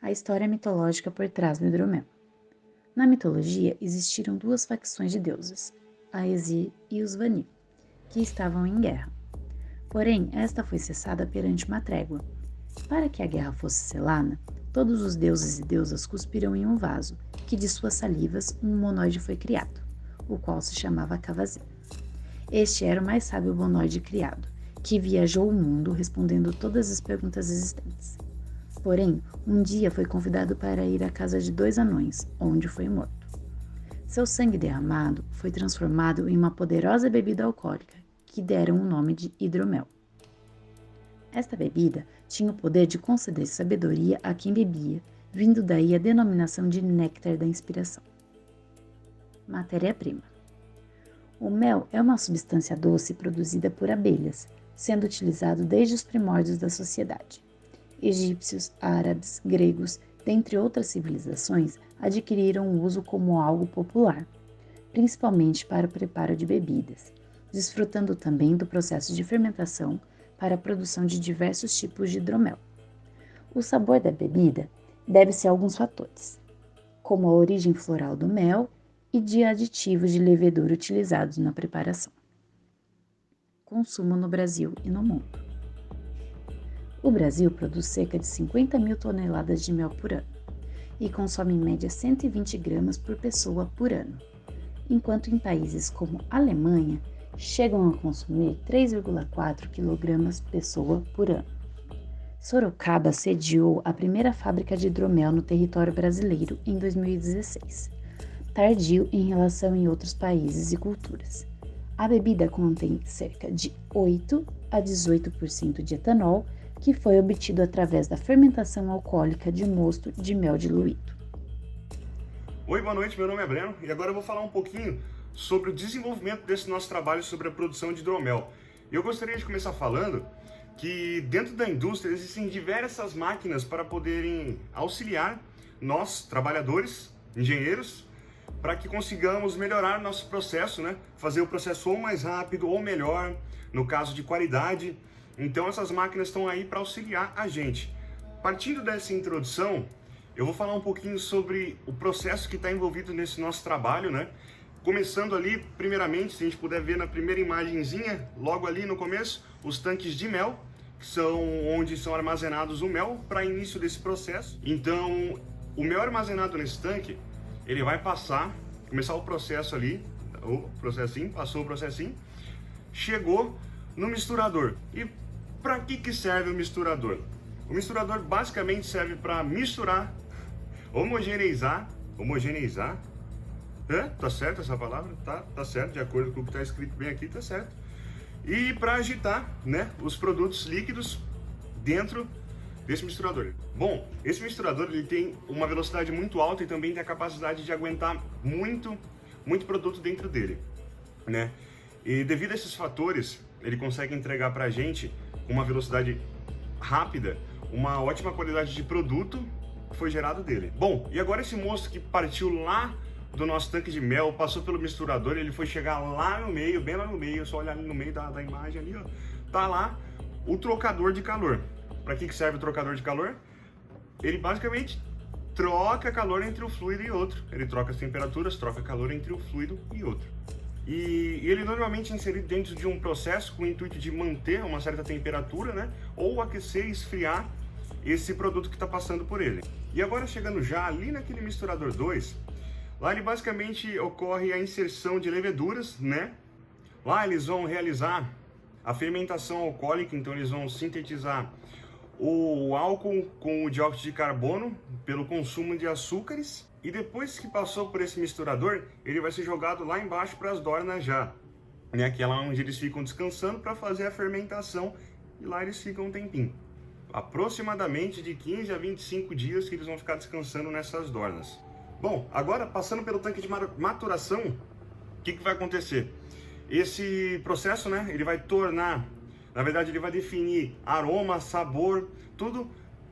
a história mitológica por trás do hidromel. Na mitologia existiram duas facções de deuses, a Aesir e os Vanir, que estavam em guerra. Porém, esta foi cessada perante uma trégua. Para que a guerra fosse selada, todos os deuses e deusas cuspiram em um vaso, que de suas salivas um monoide foi criado, o qual se chamava Cavazê. Este era o mais sábio monoide criado, que viajou o mundo respondendo todas as perguntas existentes. Porém, um dia foi convidado para ir à casa de dois anões, onde foi morto. Seu sangue derramado foi transformado em uma poderosa bebida alcoólica, que deram o nome de hidromel. Esta bebida tinha o poder de conceder sabedoria a quem bebia, vindo daí a denominação de néctar da inspiração. Matéria-prima. O mel é uma substância doce produzida por abelhas, sendo utilizado desde os primórdios da sociedade. Egípcios, árabes, gregos, dentre outras civilizações, adquiriram o uso como algo popular, principalmente para o preparo de bebidas, desfrutando também do processo de fermentação para a produção de diversos tipos de hidromel. O sabor da bebida deve-se a alguns fatores, como a origem floral do mel e de aditivos de levedura utilizados na preparação. Consumo no Brasil e no mundo. O Brasil produz cerca de 50 mil toneladas de mel por ano e consome em média 120 gramas por pessoa por ano, enquanto em países como a Alemanha chegam a consumir 3,4 kg pessoa por ano. Sorocaba sediou a primeira fábrica de hidromel no território brasileiro em 2016, tardio em relação em outros países e culturas. A bebida contém cerca de 8 a 18% de etanol, que foi obtido através da fermentação alcoólica de mosto de mel diluído. Oi, boa noite, meu nome é Breno e agora eu vou falar um pouquinho sobre o desenvolvimento desse nosso trabalho sobre a produção de hidromel. Eu gostaria de começar falando que dentro da indústria existem diversas máquinas para poderem auxiliar nós, trabalhadores, engenheiros, para que consigamos melhorar nosso processo, né? Fazer o processo ou mais rápido ou melhor, no caso de qualidade. Então essas máquinas estão aí para auxiliar a gente. Partindo dessa introdução, eu vou falar um pouquinho sobre o processo que está envolvido nesse nosso trabalho, né? Começando ali, primeiramente, se a gente puder ver na primeira imagenzinha, logo ali no começo, os tanques de mel, que são onde são armazenados o mel para início desse processo. Então, o mel armazenado nesse tanque, ele vai começar o processo ali, passou o processinho, chegou no misturador. E para que serve o misturador? O misturador basicamente serve para misturar, homogeneizar, tá certo essa palavra? Tá certo, de acordo com o que está escrito bem aqui, tá certo. E para agitar, né, os produtos líquidos dentro desse misturador. Bom, esse misturador ele tem uma velocidade muito alta e também tem a capacidade de aguentar muito produto dentro dele, né? E devido a esses fatores, ele consegue entregar para a gente com uma velocidade rápida, uma ótima qualidade de produto que foi gerado dele. Bom, e agora esse moço que partiu lá do nosso tanque de mel, passou pelo misturador, ele foi chegar lá no meio, bem lá no meio, só olhar ali no meio da imagem ali, ó, tá lá o trocador de calor. Para que serve o trocador de calor? Ele basicamente troca calor entre um fluido e outro. Ele troca as temperaturas, troca calor entre um fluido e outro. E ele normalmente é inserido dentro de um processo com o intuito de manter uma certa temperatura, né? Ou aquecer e esfriar esse produto que está passando por ele. E agora chegando já ali naquele misturador 2, lá ele basicamente ocorre a inserção de leveduras, né? Lá eles vão realizar a fermentação alcoólica, então eles vão sintetizar o álcool com o dióxido de carbono pelo consumo de açúcares. E depois que passou por esse misturador, ele vai ser jogado lá embaixo para as dornas já, né? Que é lá onde eles ficam descansando para fazer a fermentação e lá eles ficam um tempinho. Aproximadamente de 15 a 25 dias que eles vão ficar descansando nessas dornas. Bom, agora passando pelo tanque de maturação, o que vai acontecer? Esse processo, né, ele vai tornar, na verdade ele vai definir aroma, sabor, tudo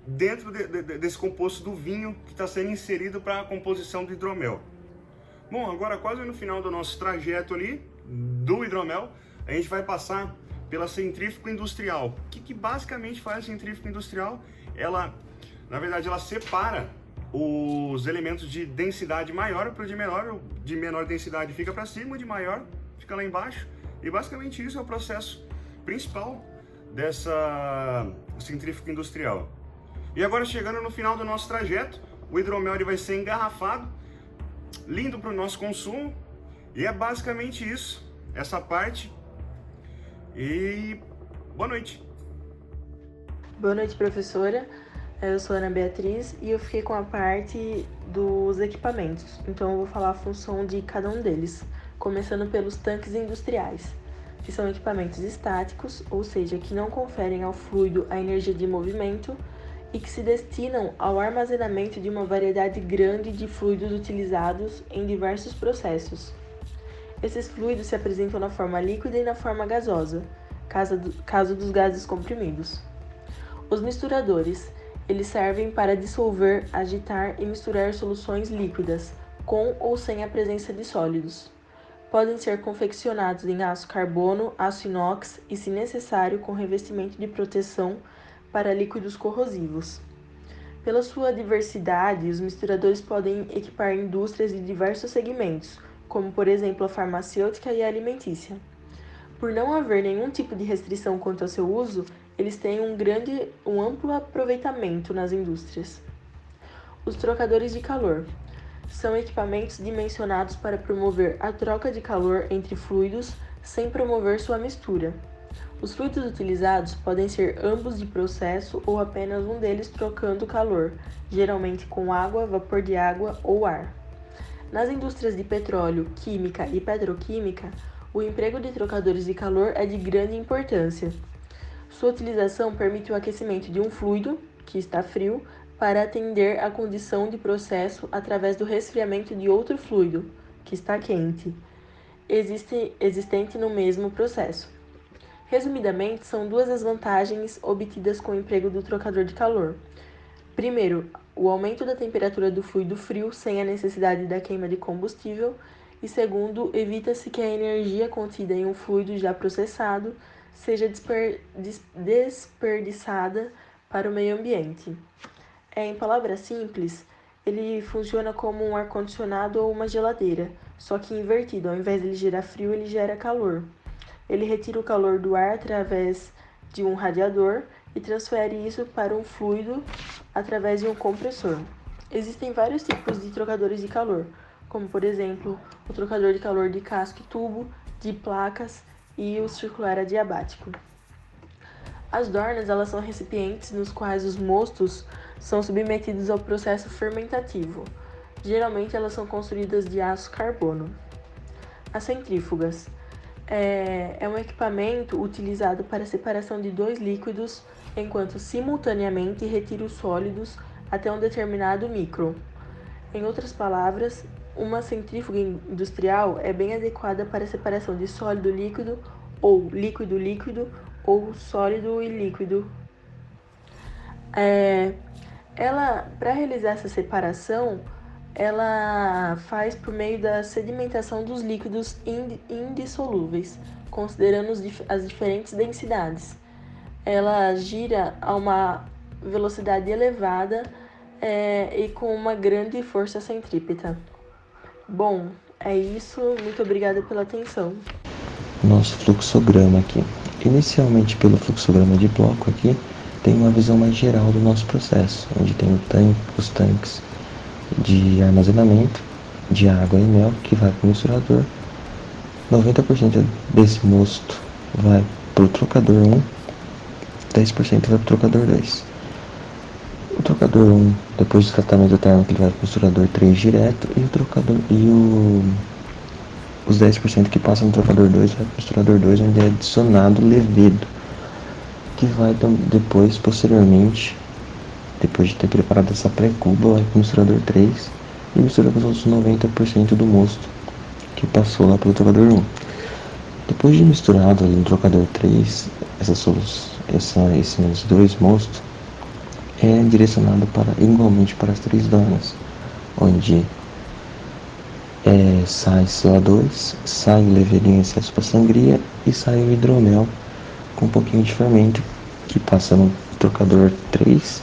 dentro desse composto do vinho que está sendo inserido para a composição do hidromel. Bom, agora quase no final do nosso trajeto ali, do hidromel, a gente vai passar pela centrífuga industrial. O que basicamente faz a centrífuga industrial? Ela na verdade ela separa os elementos de densidade maior para o de menor densidade fica para cima, o de maior fica lá embaixo. E basicamente isso é o processo principal dessa centrífuga industrial. E agora, chegando no final do nosso trajeto, o hidromel ele vai ser engarrafado, lindo para o nosso consumo. E é basicamente isso, essa parte. E boa noite. Boa noite, professora. Eu sou a Ana Beatriz e eu fiquei com a parte dos equipamentos. Então eu vou falar a função de cada um deles, começando pelos tanques industriais, que são equipamentos estáticos, ou seja, que não conferem ao fluido a energia de movimento e que se destinam ao armazenamento de uma variedade grande de fluidos utilizados em diversos processos. Esses fluidos se apresentam na forma líquida e na forma gasosa, caso dos gases comprimidos. Os misturadores, eles servem para dissolver, agitar e misturar soluções líquidas, com ou sem a presença de sólidos. Podem ser confeccionados em aço carbono, aço inox e, se necessário, com revestimento de proteção para líquidos corrosivos. Pela sua diversidade, os misturadores podem equipar indústrias de diversos segmentos, como por exemplo a farmacêutica e a alimentícia. Por não haver nenhum tipo de restrição quanto ao seu uso, eles têm um amplo aproveitamento nas indústrias. Os trocadores de calor são equipamentos dimensionados para promover a troca de calor entre fluidos sem promover sua mistura. Os fluidos utilizados podem ser ambos de processo ou apenas um deles trocando calor, geralmente com água, vapor de água ou ar. Nas indústrias de petróleo, química e petroquímica, o emprego de trocadores de calor é de grande importância. Sua utilização permite o aquecimento de um fluido, que está frio, para atender à condição de processo através do resfriamento de outro fluido, que está quente, existente no mesmo processo. Resumidamente, são duas as vantagens obtidas com o emprego do trocador de calor. Primeiro, o aumento da temperatura do fluido frio sem a necessidade da queima de combustível. E segundo, evita-se que a energia contida em um fluido já processado seja desperdiçada para o meio ambiente. Em palavras simples, ele funciona como um ar-condicionado ou uma geladeira, só que invertido. Ao invés de ele gerar frio, ele gera calor. Ele retira o calor do ar através de um radiador e transfere isso para um fluido através de um compressor. Existem vários tipos de trocadores de calor, como por exemplo, o trocador de calor de casco e tubo, de placas e o circular adiabático. As dornas, elas são recipientes nos quais os mostos são submetidos ao processo fermentativo. Geralmente elas são construídas de aço carbono. As centrífugas é um equipamento utilizado para a separação de dois líquidos, enquanto simultaneamente retira os sólidos até um determinado micron. Em outras palavras, uma centrífuga industrial é bem adequada para a separação de sólido-líquido ou líquido-líquido ou sólido e líquido. Para realizar essa separação, ela faz por meio da sedimentação dos líquidos indissolúveis, considerando as diferentes densidades. Ela gira a uma velocidade elevada e com uma grande força centrípeta. Bom, é isso. Muito obrigada pela atenção. Nosso fluxograma aqui. Inicialmente, pelo fluxograma de bloco aqui, tem uma visão mais geral do nosso processo, onde tem os tanques de armazenamento de água e mel que vai para o misturador. 90% desse mosto vai para o trocador 1, 10% vai para o trocador 2. O trocador 1, depois do tratamento térmico, ele vai para o misturador 3 direto, e os 10% que passam no trocador 2 vai para o misturador 2, onde é adicionado levedo, que vai depois, posteriormente, depois de ter preparado essa pré-cuba, vai para o misturador 3 e mistura com os outros 90% do mosto que passou lá pelo trocador 1. Depois de misturado ali no trocador 3, esses dois mostos é direcionado igualmente para as 3 dornas, onde sai CO2, sai levedinho em excesso para sangria e sai o hidromel com um pouquinho de fermento que passa no trocador 3,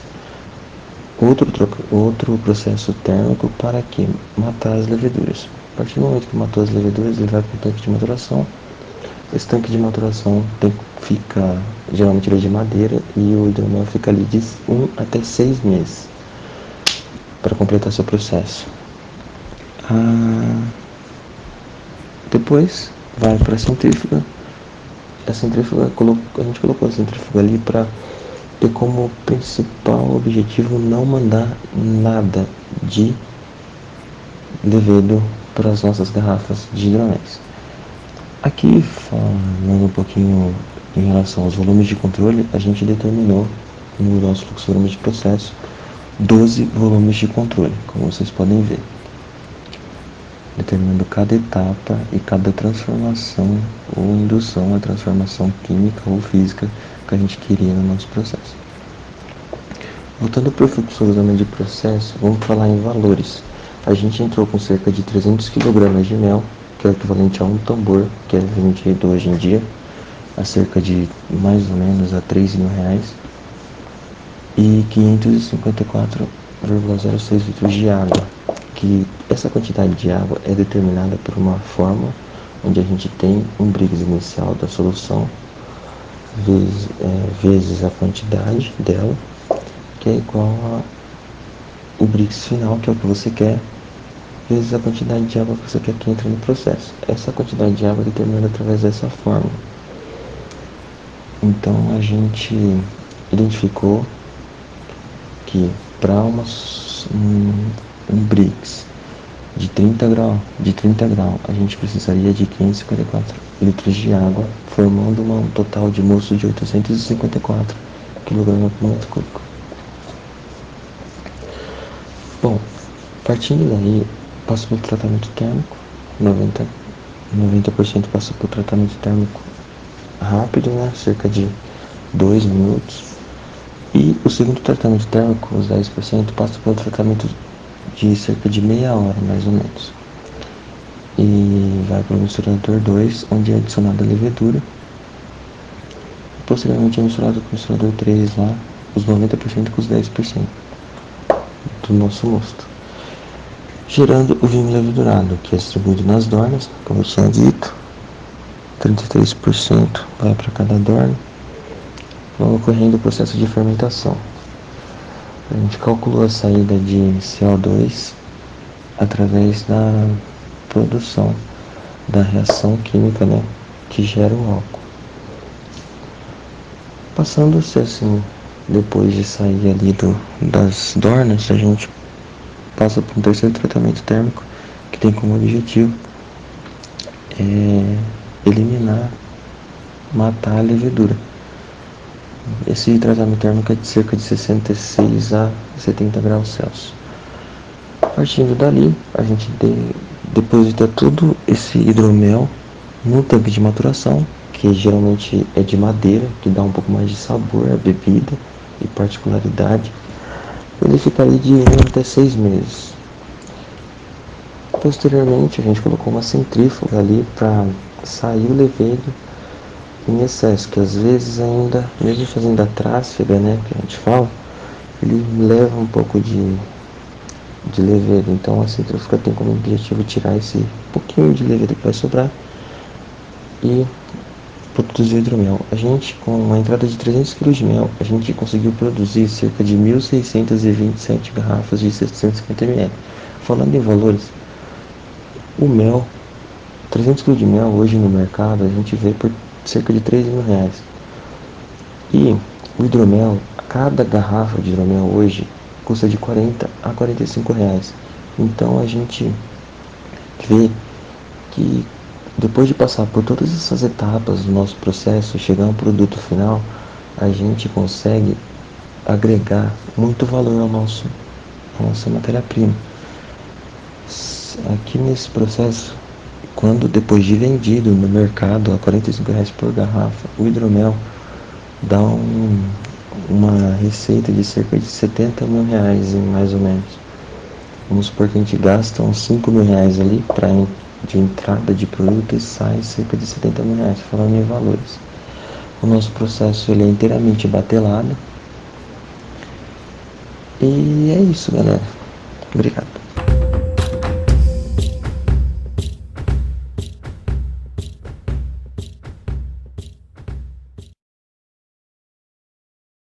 outro processo térmico para que matar as leveduras. A partir do momento que matou as leveduras, ele vai para o tanque de maturação. Esse tanque de maturação geralmente ele é de madeira, e o hidromel fica ali de 1 até 6 meses para completar seu processo. Depois vai para a centrífuga. A centrífuga, a gente colocou a centrífuga ali para ter como principal objetivo não mandar nada de levedo para as nossas garrafas de hidroméis. Aqui, falando um pouquinho em relação aos volumes de controle, a gente determinou no nosso fluxograma de processo 12 volumes de controle, como vocês podem ver, determinando cada etapa e cada transformação ou indução a transformação química ou física que a gente queria no nosso processo. Voltando para o fluxograma de processo, vamos falar em valores. A gente entrou com cerca de 300 kg de mel, que é o equivalente a um tambor, que é vendido hoje em dia a cerca de mais ou menos a R$3.000, e 554,06 litros de água, que essa quantidade de água é determinada por uma fórmula onde a gente tem um Brix inicial da solução vezes a quantidade dela, que é igual ao Brix final, que é o que você quer, vezes a quantidade de água que você quer que entre no processo. Essa quantidade de água é determinada através dessa fórmula. Então a gente identificou que para um Brix de 30 graus, a gente precisaria de 554 litros de água, formando um total de moço de 854 kg por metro cúbico. Bom, partindo daí, passa pelo tratamento térmico, 90% passa por tratamento térmico rápido, né, cerca de 2 minutos. E o segundo tratamento térmico, os 10%, passa pelo tratamento de cerca de meia hora, mais ou menos. E vai para o misturador 2, onde é adicionada a levedura. Posteriormente é misturado com o misturador 3 lá, os 90% com os 10% do nosso mosto, gerando o vinho levedurado, que é distribuído nas dornas, como eu tinha dito. 33% vai para cada dorna, vão ocorrendo o processo de fermentação. A gente calculou a saída de CO2 através da produção da reação química, né, que gera o álcool. Passando-se assim, depois de sair ali das dornas, a gente passa por um terceiro tratamento térmico, que tem como objetivo matar a levedura. Esse tratamento térmico é de cerca de 66 a 70 graus Celsius. Partindo dali, a gente deposita todo esse hidromel no tanque de maturação, que geralmente é de madeira, que dá um pouco mais de sabor à bebida e particularidade. Ele ficaria de 1 até 6 meses. Posteriormente, a gente colocou uma centrífuga ali para sair o levedo em excesso, que às vezes ainda, mesmo fazendo a trásfega, né, que a gente fala, ele leva um pouco de levedo. Então a centrífuga tem como objetivo tirar esse pouquinho de levedo que vai sobrar e produzir hidromel. A gente, com a entrada de 300 kg de mel, a gente conseguiu produzir cerca de 1.627 garrafas de 750 ml. Falando em valores, o mel, 300 kg de mel hoje no mercado, a gente vê por cerca de R$3.000. E o hidromel, cada garrafa de hidromel hoje custa de R$40 a R$45. Então a gente vê que depois de passar por todas essas etapas do nosso processo, chegar a um produto final, a gente consegue agregar muito valor à nossa matéria-prima. Aqui nesse processo, depois de vendido no mercado a R$45 por garrafa, o hidromel dá uma receita de cerca de R$70.000, mais ou menos. Vamos supor que a gente gasta uns R$5.000 ali de entrada de produto e sai cerca de R$70.000, falando em valores. O nosso processo ele é inteiramente batelado E é isso, galera. Obrigado.